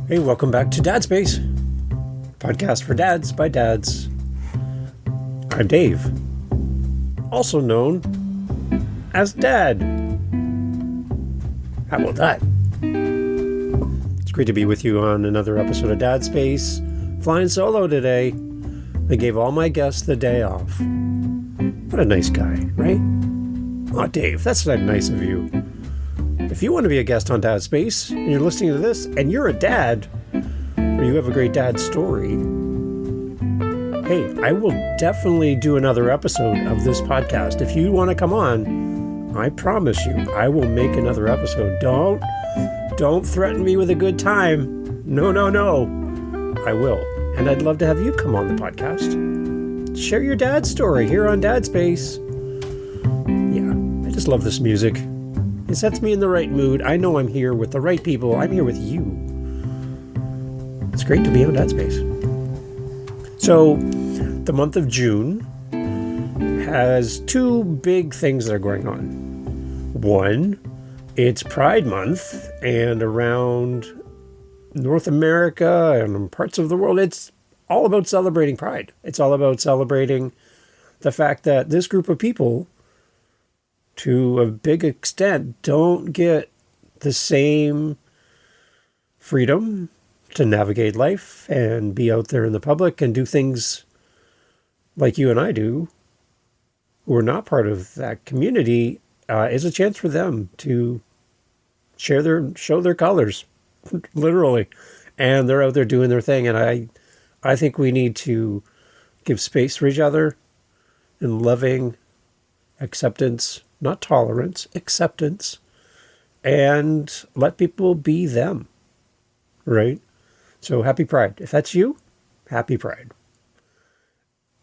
Hey, welcome back to Dad Space, podcast for dads by dads. I'm Dave, also known as Dad. How about that? It's great to be with you on another episode of Dad Space. Flying solo today. I gave all my guests the day off. What a nice guy, right? Aw, Dave, that's not nice of you. If you want to be a guest on Dad Space, and you're listening to this, and you're a dad, or you have a great dad story, hey, I will definitely do another episode of this podcast. If you want to come on, I promise you, I will make another episode. Don't threaten me with a good time. No. I will. And I'd love to have you come on the podcast. Share your dad story here on Dad Space. Yeah, I just love this music. It sets me in the right mood. I know I'm here with the right people. I'm here with you. It's great to be on Dad Space. So, the month of June has two big things that are going on. One, it's Pride Month, and around North America and parts of the world, it's all about celebrating Pride. It's all about celebrating the fact that this group of people, to a big extent, don't get the same freedom to navigate life and be out there in the public and do things like you and I do, who are not part of that community, is a chance for them to show their colors, literally. And they're out there doing their thing. And I think we need to give space for each other in loving acceptance, not tolerance, acceptance, and let people be them, right? So happy Pride. If that's you, happy Pride.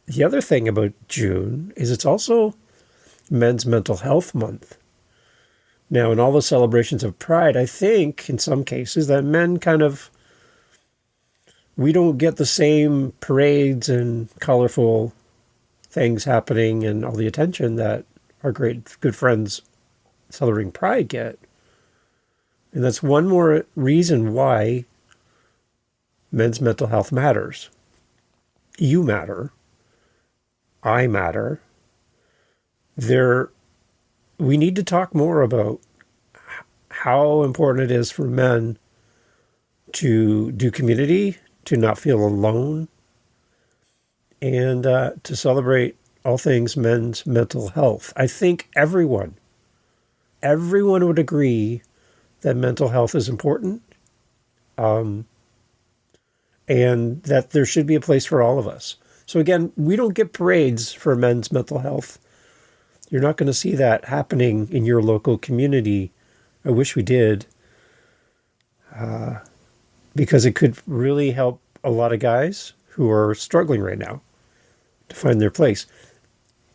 The other thing about June is it's also Men's Mental Health Month. Now, in all the celebrations of Pride, I think in some cases that men we don't get the same parades and colorful things happening and all the attention that our good friends celebrating Pride get. And that's one more reason why men's mental health matters. You matter. I matter. We need to talk more about how important it is for men to do community, to not feel alone, and to celebrate all things men's mental health. I think everyone would agree that mental health is important, and that there should be a place for all of us. So again, we don't get parades for men's mental health. You're not going to see that happening in your local community. I wish we did, because it could really help a lot of guys who are struggling right now to find their place.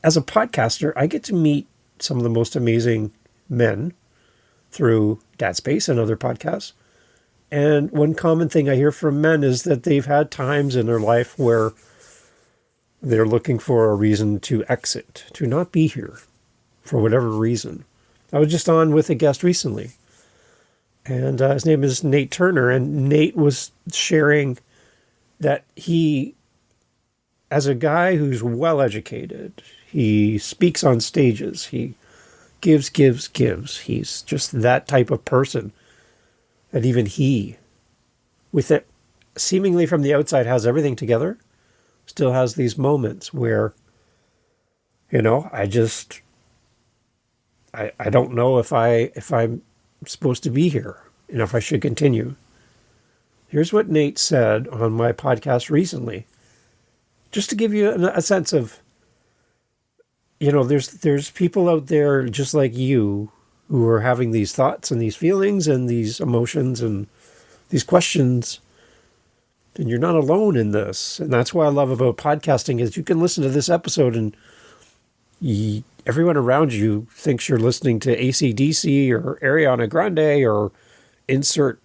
As a podcaster, I get to meet some of the most amazing men through Dad Space and other podcasts. And one common thing I hear from men is that they've had times in their life where they're looking for a reason to exit, to not be here for whatever reason. I was just on with a guest recently, and his name is Nate Turner, and Nate was sharing that he, as a guy who's well-educated, he speaks on stages, he gives. He's just that type of person. And even he, with it seemingly from the outside has everything together, still has these moments where, I don't know if I'm supposed to be here and if I should continue. Here's what Nate said on my podcast recently, just to give you a sense of, there's people out there just like you who are having these thoughts and these feelings and these emotions and these questions, and you're not alone in this. And that's what I love about podcasting is you can listen to this episode and everyone around you thinks you're listening to AC/DC or Ariana Grande or insert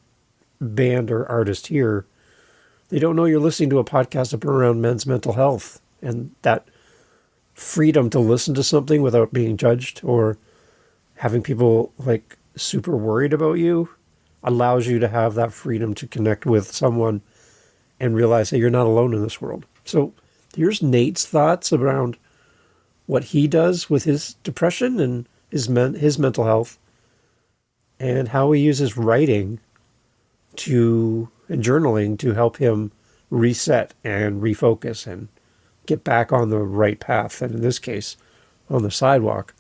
band or artist here. They don't know you're listening to a podcast around men's mental health, and that freedom to listen to something without being judged or having people like super worried about you. allows you to have that freedom to connect with someone and realize that you're not alone in this world. So here's Nate's thoughts around what he does with his depression and his mental health, and how he uses writing and journaling to help him reset and refocus and get back on the right path, and in this case, on the sidewalk.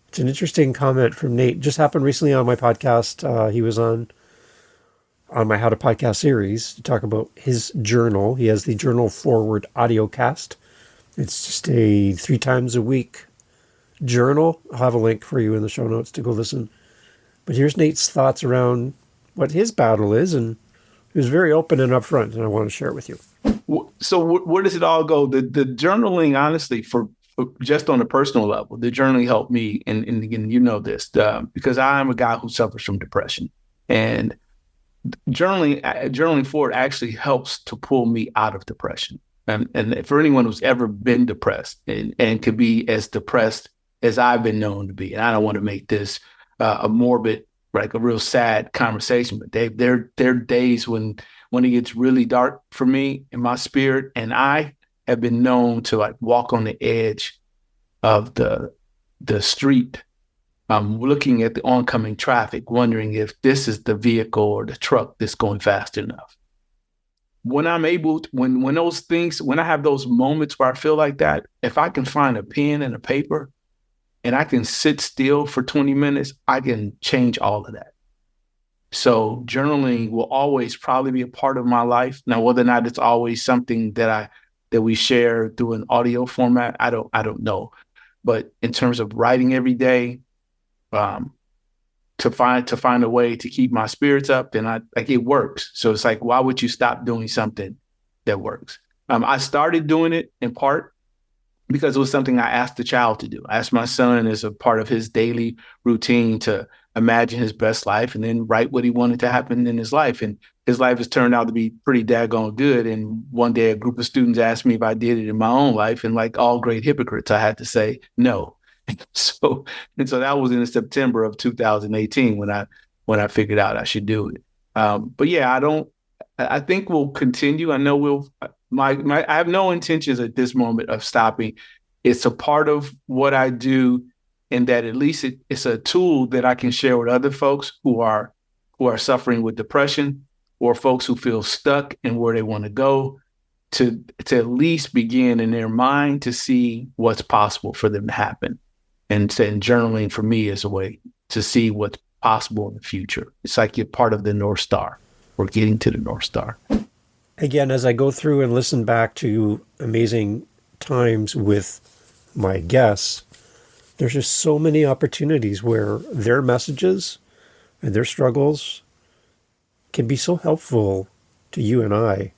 It's an interesting comment from Nate. Just happened recently on my podcast. He was on my How to Podcast series to talk about his journal. He has the Journal Forward audio cast. It's just a 3 times a week journal. I'll have a link for you in the show notes to go listen. But here's Nate's thoughts around what his battle is, and he was very open and upfront, and I want to share it with you. So where does it all go? The journaling, honestly, for just on a personal level, the journaling helped me, and again, you know this, because I'm a guy who suffers from depression, and journaling for it actually helps to pull me out of depression. And for anyone who's ever been depressed and could be as depressed as I've been known to be, and I don't want to make this a morbid, like a real sad conversation, but there are days when it gets really dark for me in my spirit, and I have been known to like walk on the edge of the street, looking at the oncoming traffic, wondering if this is the vehicle or the truck that's going fast enough. When I'm able to, when those things, when I have those moments where I feel like that, if I can find a pen and a paper and I can sit still for 20 minutes, I can change all of that. So journaling will always probably be a part of my life. Now, whether or not it's always something that we share through an audio format, I don't know. But in terms of writing every day, to find a way to keep my spirits up, then it works. So it's like, why would you stop doing something that works? I started doing it in part because it was something I asked the child to do. I asked my son as a part of his daily routine to imagine his best life and then write what he wanted to happen in his life. And his life has turned out to be pretty daggone good. And one day a group of students asked me if I did it in my own life. And like all great hypocrites, I had to say no. So that was in September of 2018 when I figured out I should do it. But yeah, I think we'll continue. I know I have no intentions at this moment of stopping. It's a part of what I do, and that at least it's a tool that I can share with other folks who are suffering with depression, or folks who feel stuck in where they want to go, to at least begin in their mind to see what's possible for them to happen. And journaling for me is a way to see what's possible in the future. It's like you're part of the North Star. We're getting to the North Star. Again, as I go through and listen back to amazing times with my guests, there's just so many opportunities where their messages and their struggles can be so helpful to you and I.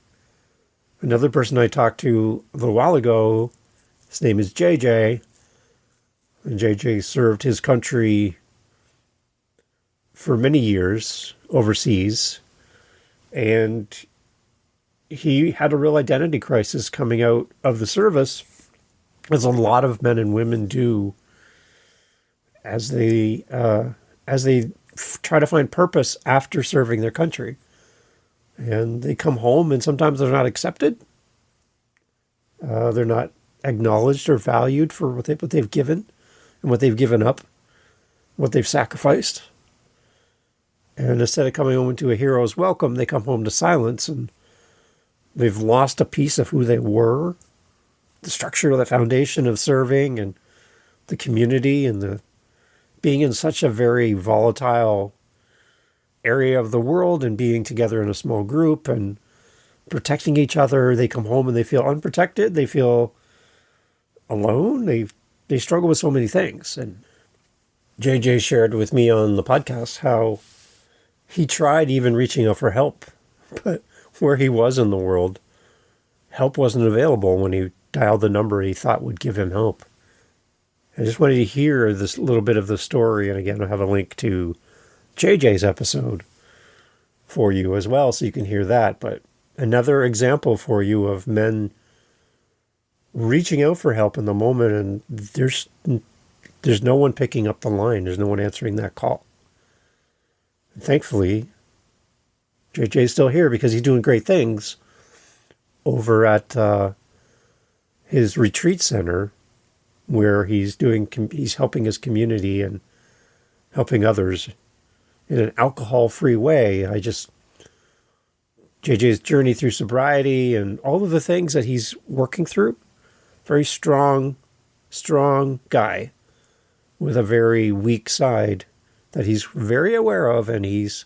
Another person I talked to a little while ago, his name is JJ. And JJ served his country for many years overseas, and he had a real identity crisis coming out of the service, as a lot of men and women do, as they try to find purpose after serving their country. And they come home, and sometimes they're not accepted. They're not acknowledged or valued for what they've given and what they've given up, what they've sacrificed. And instead of coming home to a hero's welcome, they come home to silence, and they've lost a piece of who they were, the structure, the foundation of serving, and the community, and the being in such a very volatile area of the world, and being together in a small group and protecting each other. They come home and they feel unprotected. They feel alone. They struggle with so many things. And JJ shared with me on the podcast how he tried even reaching out for help, but where he was in the world, help wasn't available when he dialed the number he thought would give him help. I just wanted to hear this little bit of the story. And again, I'll have a link to JJ's episode for you as well, so you can hear that. But another example for you of men reaching out for help in the moment, and there's no one picking up the line. There's no one answering that call. Thankfully, JJ's still here because he's doing great things over at his retreat center, where he's helping his community and helping others in an alcohol-free way. JJ's journey through sobriety and all of the things that he's working through, very strong guy with a very weak side that he's very aware of and he's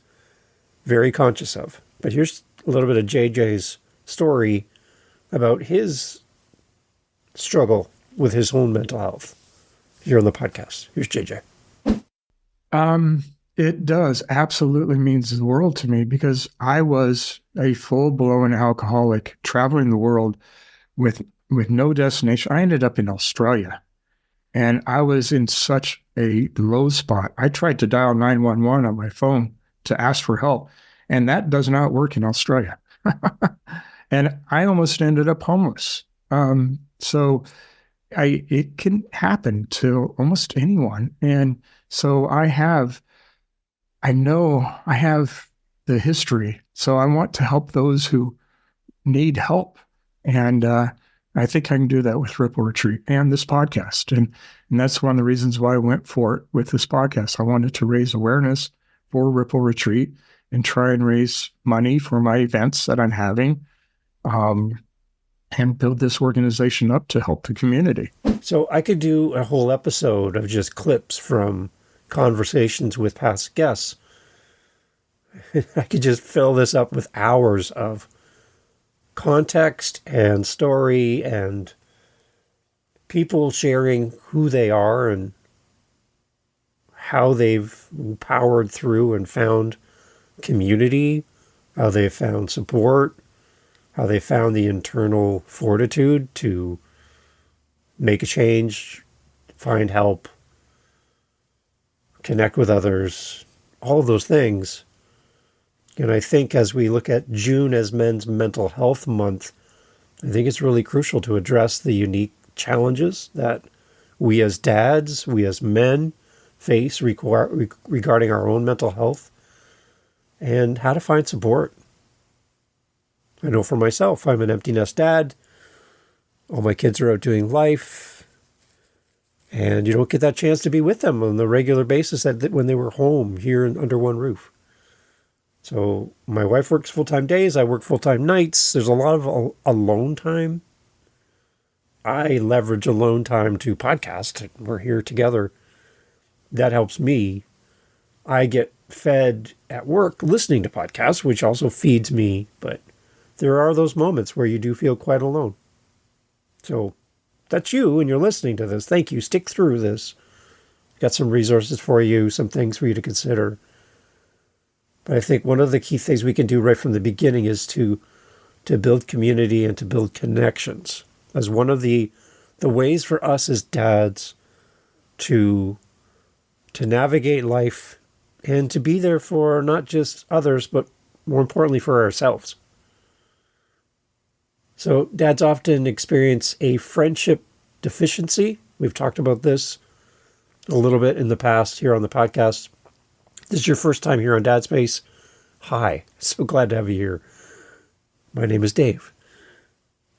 very conscious of. But here's a little bit of JJ's story about his struggle with his own mental health here on the podcast. Here's JJ. It does absolutely means the world to me, because I was a full-blown alcoholic traveling the world with no destination. I ended up in Australia, and I was in such a low spot. I tried to dial 911 on my phone to ask for help, and that does not work in Australia. And I almost ended up homeless. So it can happen to almost anyone. And so I know I have the history. So I want to help those who need help. And I think I can do that with Ripple Retreat and this podcast. And that's one of the reasons why I went for it with this podcast. I wanted to raise awareness for Ripple Retreat and try and raise money for my events that I'm having, and build this organization up to help the community. So I could do a whole episode of just clips from conversations with past guests. I could just fill this up with hours of context and story and people sharing who they are and how they've powered through and found community, how they found support, how they found the internal fortitude to make a change, find help, connect with others, all of those things. And I think as we look at June as Men's Mental Health Month, I think it's really crucial to address the unique challenges that we as dads, we as men face regarding our own mental health and how to find support. I know for myself, I'm an empty nest dad. All my kids are out doing life. And you don't get that chance to be with them on the regular basis when they were home here under one roof. So my wife works full-time days. I work full-time nights. There's a lot of alone time. I leverage alone time to podcast. We're here together. That helps me. I get fed at work listening to podcasts, which also feeds me. But there are those moments where you do feel quite alone. So that's you and you're listening to this. Thank you. Stick through this. Got some resources for you, some things for you to consider. But I think one of the key things we can do right from the beginning is to build community and to build connections as one of the ways for us as dads to navigate life and to be there for not just others, but more importantly for ourselves. So dads often experience a friendship deficiency. We've talked about this a little bit in the past here on the podcast. This is your first time here on Dad Space. Hi, so glad to have you here. My name is Dave.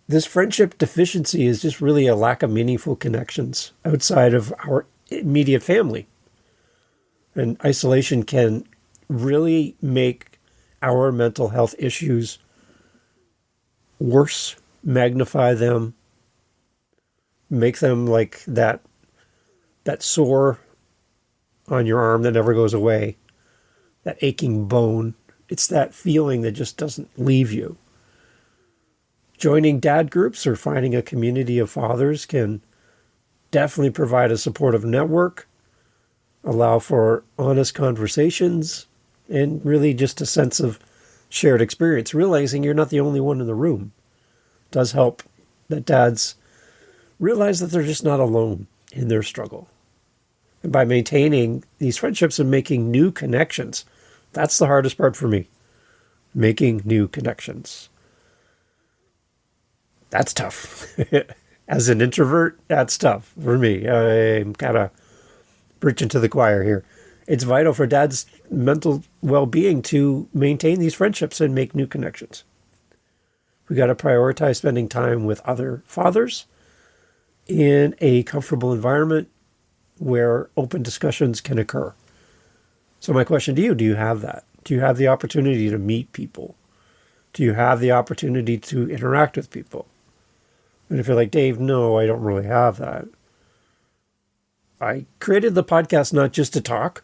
This friendship deficiency is just really a lack of meaningful connections outside of our immediate family. And isolation can really make our mental health issues worse, magnify them, make them like that sore on your arm that never goes away, that aching bone. It's that feeling that just doesn't leave you. Joining dad groups or finding a community of fathers can definitely provide a supportive network, allow for honest conversations, and really just a sense of shared experience. Realizing you're not the only one in the room does help that dads realize that they're just not alone in their struggle. And by maintaining these friendships and making new connections, that's the hardest part for me. Making new connections. That's tough. As an introvert, that's tough for me. I'm kind of preaching to the choir here. It's vital for dad's mental well-being to maintain these friendships and make new connections. We got to prioritize spending time with other fathers in a comfortable environment where open discussions can occur. So my question to you, do you have that? Do you have the opportunity to meet people? Do you have the opportunity to interact with people? And if you're like, Dave, no, I don't really have that. I created the podcast not just to talk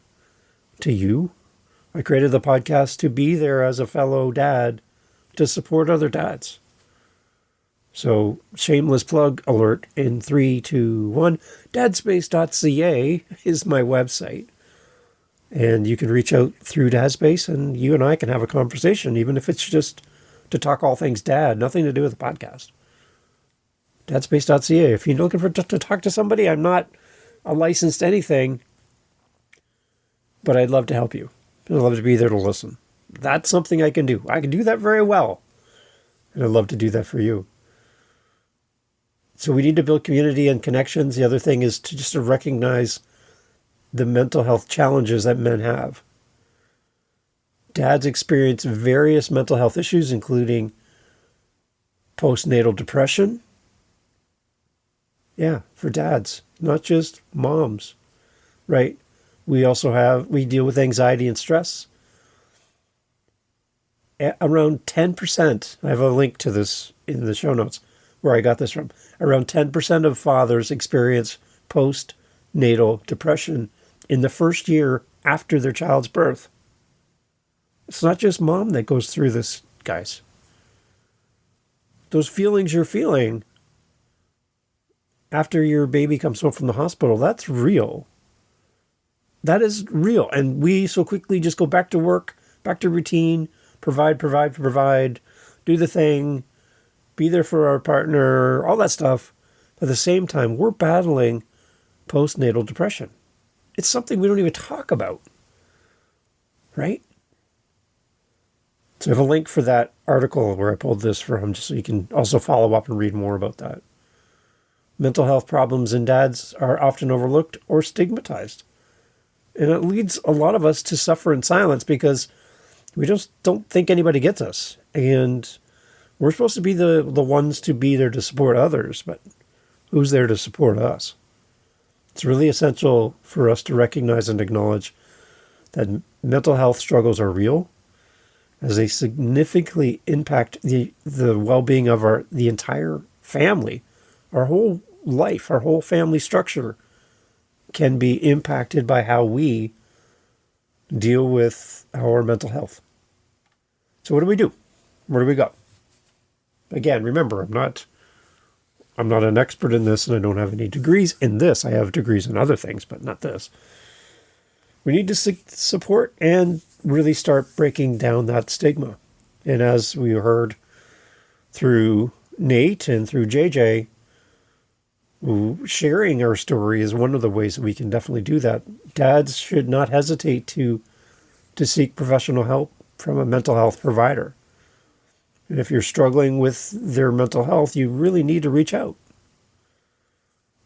to you. I created the podcast to be there as a fellow dad to support other dads. So, shameless plug alert in 3, 2, 1. Dadspace.ca is my website. And you can reach out through Dadspace and you and I can have a conversation, even if it's just to talk all things dad, nothing to do with the podcast. Dadspace.ca. If you're looking to talk to somebody, I'm not a licensed anything, but I'd love to help you. I'd love to be there to listen. That's something I can do. I can do that very well. And I'd love to do that for you. So we need to build community and connections. The other thing is to just to recognize the mental health challenges that men have. Dads experience various mental health issues, including postnatal depression. Yeah, for dads, not just moms, right? We deal with anxiety and stress. Around 10%, I have a link to this in the show notes where I got this from. Around 10% of fathers experience postnatal depression in the first year after their child's birth. It's not just mom that goes through this, guys. Those feelings you're feeling after your baby comes home from the hospital, that's real. That is real. And we so quickly just go back to work, back to routine, provide, do the thing, be there for our partner, all that stuff. But at the same time, we're battling postnatal depression. It's something we don't even talk about, right? So I have a link for that article where I pulled this from, just so you can also follow up and read more about that. Mental health problems in dads are often overlooked or stigmatized. And it leads a lot of us to suffer in silence because we just don't think anybody gets us. And we're supposed to be the ones to be there to support others, but who's there to support us? It's really essential for us to recognize and acknowledge that mental health struggles are real, as they significantly impact the well-being of the entire family. Our whole life, our whole family structure can be impacted by how we deal with our mental health. So what do we do? Where do we go? Again, remember, I'm not an expert in this and I don't have any degrees in this. I have degrees in other things, but not this. We need to support and really start breaking down that stigma. And as we heard through Nate and through JJ, sharing our story is one of the ways that we can definitely do that. Dads should not hesitate to seek professional help from a mental health provider. And if you're struggling with their mental health, you really need to reach out.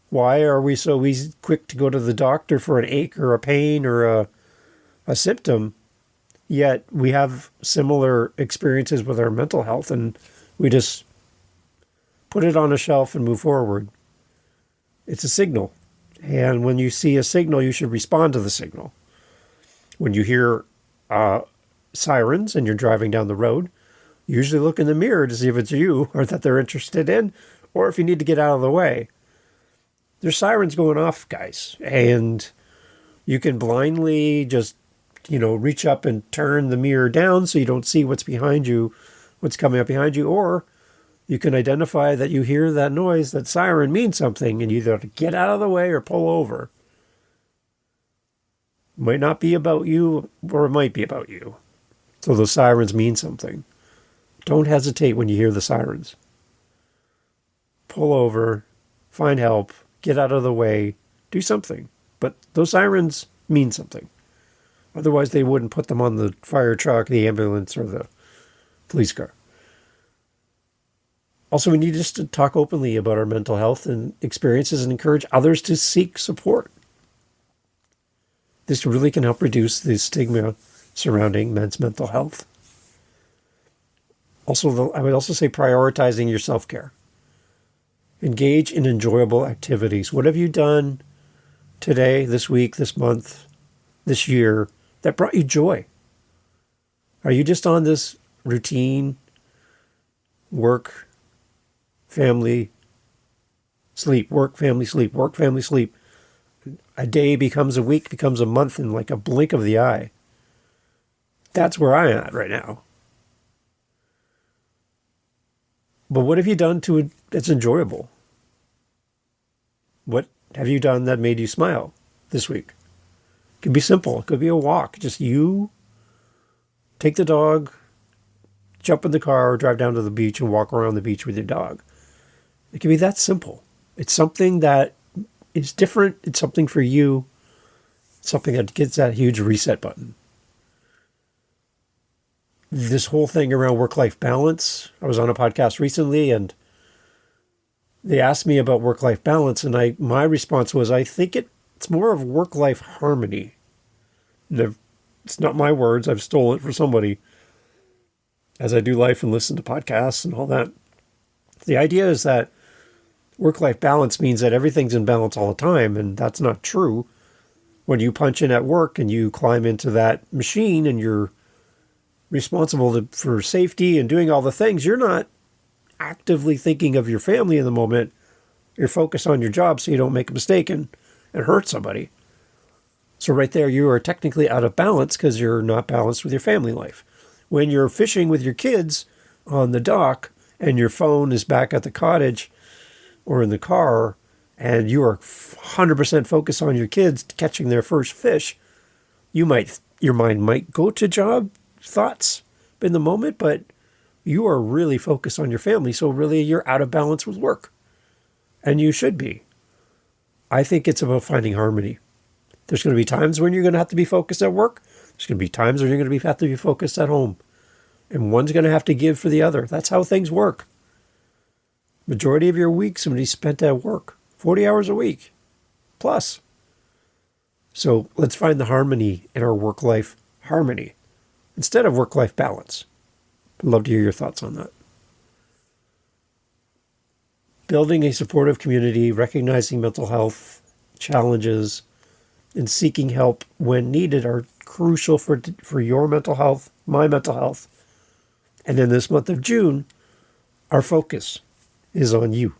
Why are we so quick to go to the doctor for an ache or a pain or a symptom, yet we have similar experiences with our mental health and we just put it on a shelf and move forward? It's a signal. And when you see a signal, you should respond to the signal. When you hear sirens and you're driving down the road, usually look in the mirror to see if it's you or that they're interested in, or if you need to get out of the way. There's sirens going off, guys, and you can blindly just, reach up and turn the mirror down so you don't see what's behind you, what's coming up behind you, or you can identify that you hear that noise, that siren means something, and you either have to get out of the way or pull over. It might not be about you, or it might be about you. So those sirens mean something. Don't hesitate when you hear the sirens. Pull over, find help, get out of the way, do something. But those sirens mean something. Otherwise, they wouldn't put them on the fire truck, the ambulance, or the police car. Also, we need just to talk openly about our mental health and experiences and encourage others to seek support. This really can help reduce the stigma surrounding men's mental health. Also, I would also say prioritizing your self-care. Engage in enjoyable activities. What have you done today, this week, this month, this year that brought you joy? Are you just on this routine, work, family, sleep, work, family, sleep, work, family, sleep? A day becomes a week, becomes a month in like a blink of the eye. That's where I'm at right now. But what have you done to it that's enjoyable? What have you done that made you smile this week? It could be simple. It could be a walk. Just you take the dog, jump in the car, drive down to the beach and walk around the beach with your dog. It can be that simple. It's something that is different. It's something for you. It's something that gets that huge reset button. This whole thing around work-life balance. I was on a podcast recently and they asked me about work-life balance, and my response was, I think it's more of work-life harmony. It's not my words. I've stolen it from somebody as I do life and listen to podcasts and all that. The idea is that work-life balance means that everything's in balance all the time, and that's not true. When you punch in at work and you climb into that machine and you're responsible for safety and doing all the things, you're not actively thinking of your family in the moment. You're focused on your job so you don't make a mistake and hurt somebody. So right there, you are technically out of balance because you're not balanced with your family life. When you're fishing with your kids on the dock and your phone is back at the cottage or in the car and you are 100% focused on your kids catching their first fish, your mind might go to job thoughts in the moment, but you are really focused on your family. So really you're out of balance with work. And you should be. I think it's about finding harmony. There's going to be times when you're going to have to be focused at work. There's going to be times when you're going to have to be focused at home. And one's going to have to give for the other. That's how things work. Majority of your week's going to be spent at work. 40 hours a week. Plus. So let's find the harmony in our work-life harmony instead of work-life balance. I'd love to hear your thoughts on that. Building a supportive community, recognizing mental health challenges, and seeking help when needed are crucial for your mental health, my mental health. And in this month of June, our focus is on you.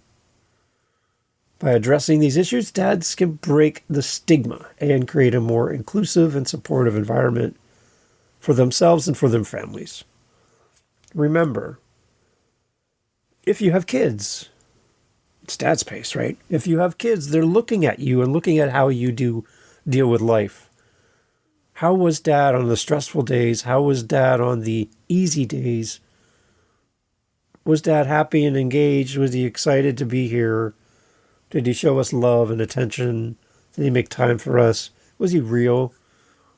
By addressing these issues, dads can break the stigma and create a more inclusive and supportive environment for themselves and for their families. Remember, if you have kids, it's dad space, right? If you have kids, they're looking at you and looking at how you deal with life. How was dad on the stressful days? How was dad on the easy days? Was dad happy and engaged? Was he excited to be here? Did he show us love and attention? Did he make time for us? Was he real?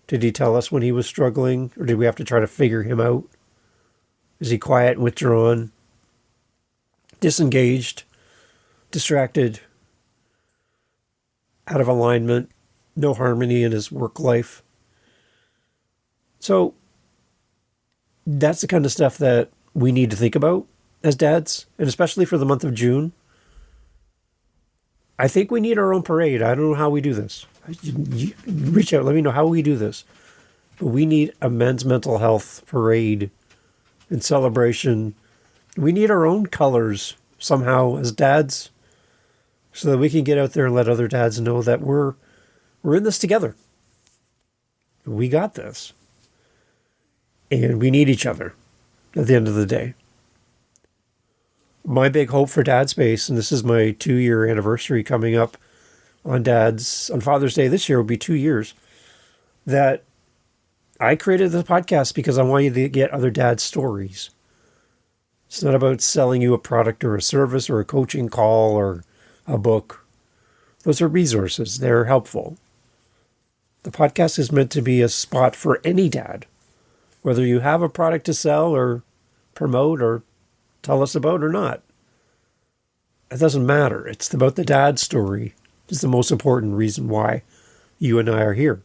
Did he tell us when he was struggling? Or did we have to try to figure him out? Is he quiet and withdrawn? Disengaged? Distracted? Out of alignment? No harmony in his work life? So that's the kind of stuff that we need to think about as dads, and especially for the month of June. I think we need our own parade. I don't know how we do this. You reach out, let me know how we do this. But we need a men's mental health parade and celebration. We need our own colors somehow as dads so that we can get out there and let other dads know that we're in this together. We got this. And we need each other at the end of the day. My big hope for Dad Space, and this is my 2-year anniversary coming up on Father's Day this year will be 2 years, that I created this podcast because I want you to get other dads' stories. It's not about selling you a product or a service or a coaching call or a book. Those are resources. They're helpful. The podcast is meant to be a spot for any dad, whether you have a product to sell or promote or tell us about or not. It doesn't matter. It's about the dad story. It's the most important reason why you and I are here.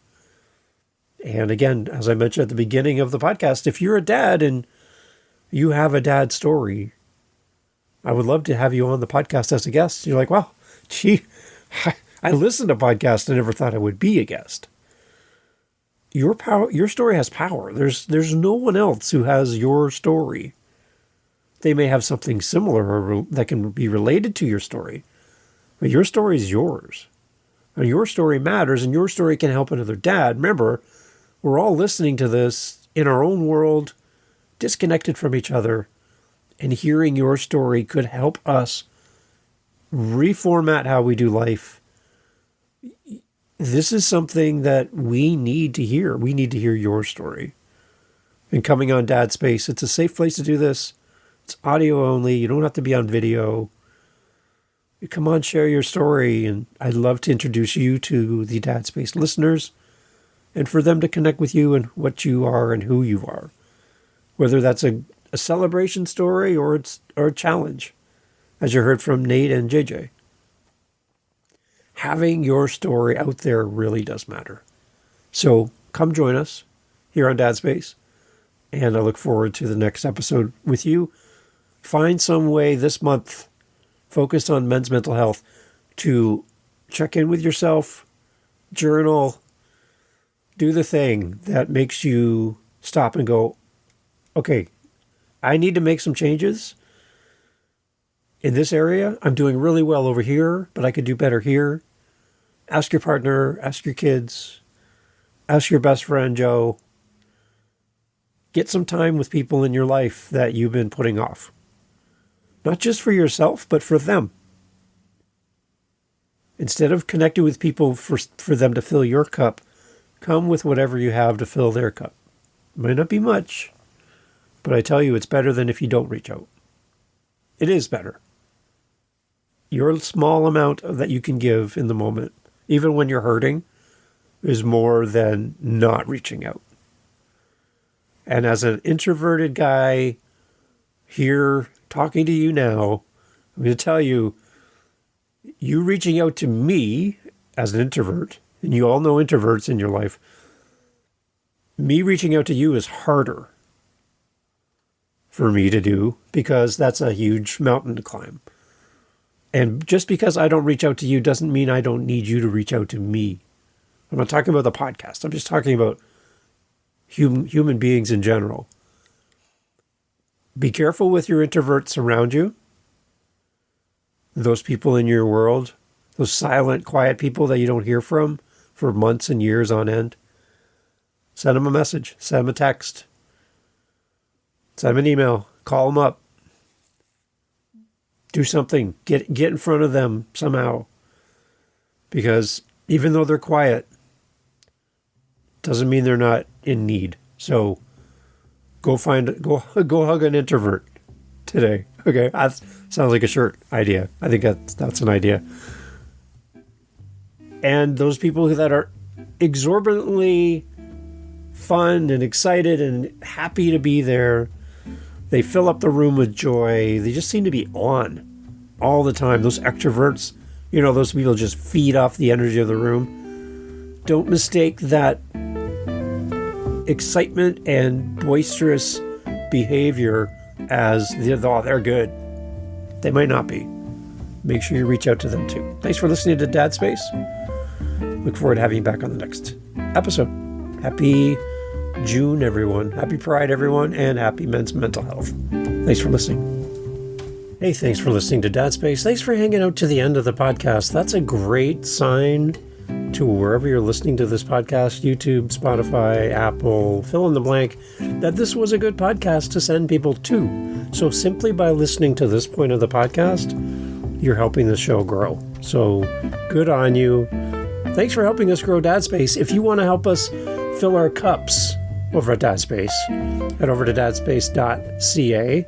And again, as I mentioned at the beginning of the podcast, if you're a dad and you have a dad story, I would love to have you on the podcast as a guest. You're like, well, gee, I listened to podcasts. I never thought I would be a guest. Your story has power. There's no one else who has your story. They may have something similar or that can be related to your story, but your story is yours. And your story matters, and your story can help another dad. Remember, we're all listening to this in our own world, disconnected from each other, and hearing your story could help us reformat how we do life. This is something that we need to hear. We need to hear your story. And coming on Dad Space, it's a safe place to do this. It's audio only. You don't have to be on video. You come on, share your story, and I'd love to introduce you to the Dad Space listeners and for them to connect with you and what you are and who you are. Whether that's a celebration story or a challenge, as you heard from Nate and JJ. Having your story out there really does matter. So come join us here on Dad Space, and I look forward to the next episode with you. Find some way this month, focused on men's mental health, to check in with yourself, journal, do the thing that makes you stop and go, okay, I need to make some changes in this area. I'm doing really well over here, but I could do better here. Ask your partner, ask your kids, ask your best friend, Joe. Get some time with people in your life that you've been putting off. Not just for yourself, but for them. Instead of connecting with people for them to fill your cup, come with whatever you have to fill their cup. It might not be much, but I tell you, it's better than if you don't reach out. It is better. Your small amount that you can give in the moment, even when you're hurting, is more than not reaching out. And as an introverted guy here talking to you now, I'm going to tell you, you reaching out to me as an introvert, and you all know introverts in your life, me reaching out to you is harder for me to do because that's a huge mountain to climb. And just because I don't reach out to you doesn't mean I don't need you to reach out to me. I'm not talking about the podcast. I'm just talking about human beings in general. Be careful with your introverts around you. Those people in your world, those silent, quiet people that you don't hear from for months and years on end. Send them a message. Send them a text. Send them an email. Call them up. Do something. Get in front of them somehow. Because even though they're quiet, doesn't mean they're not in need. So go hug an introvert today. Okay, that sounds like a shirt idea. I think that's an idea. And those people that are exorbitantly fun and excited and happy to be there, they fill up the room with joy. They just seem to be on all the time. Those extroverts, those people just feed off the energy of the room. Don't mistake that excitement and boisterous behavior as they're good. They might not be. Make sure you reach out to them too. Thanks for listening to Dad Space. Look forward to having you back on the next episode. Happy June, everyone. Happy Pride, everyone. And happy Men's Mental Health. Thanks for listening. Hey, thanks for listening to Dad Space. Thanks for hanging out to the end of the podcast. That's a great sign to wherever you're listening to this podcast, YouTube, Spotify, Apple, fill in the blank, that this was a good podcast to send people to. So simply by listening to this point of the podcast, you're helping the show grow. So good on you. Thanks for helping us grow Dad Space. If you want to help us fill our cups over at Dad Space, head over to dadspace.ca.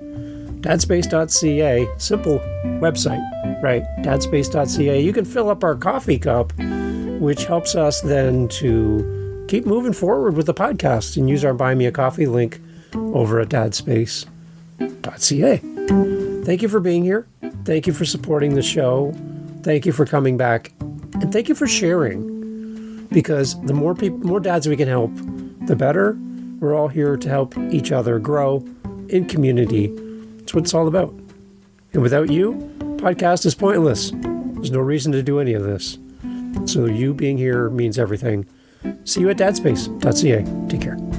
Dadspace.ca, simple website, right? Dadspace.ca. You can fill up our coffee cup, which helps us then to keep moving forward with the podcast and use our Buy Me a Coffee link over at dadspace.ca. Thank you for being here. Thank you for supporting the show. Thank you for coming back. And thank you for sharing. Because the more dads we can help, the better. We're all here to help each other grow in community. That's what it's all about. And without you, podcast is pointless. There's no reason to do any of this. So you being here means everything. See you at dadspace.ca. Take care.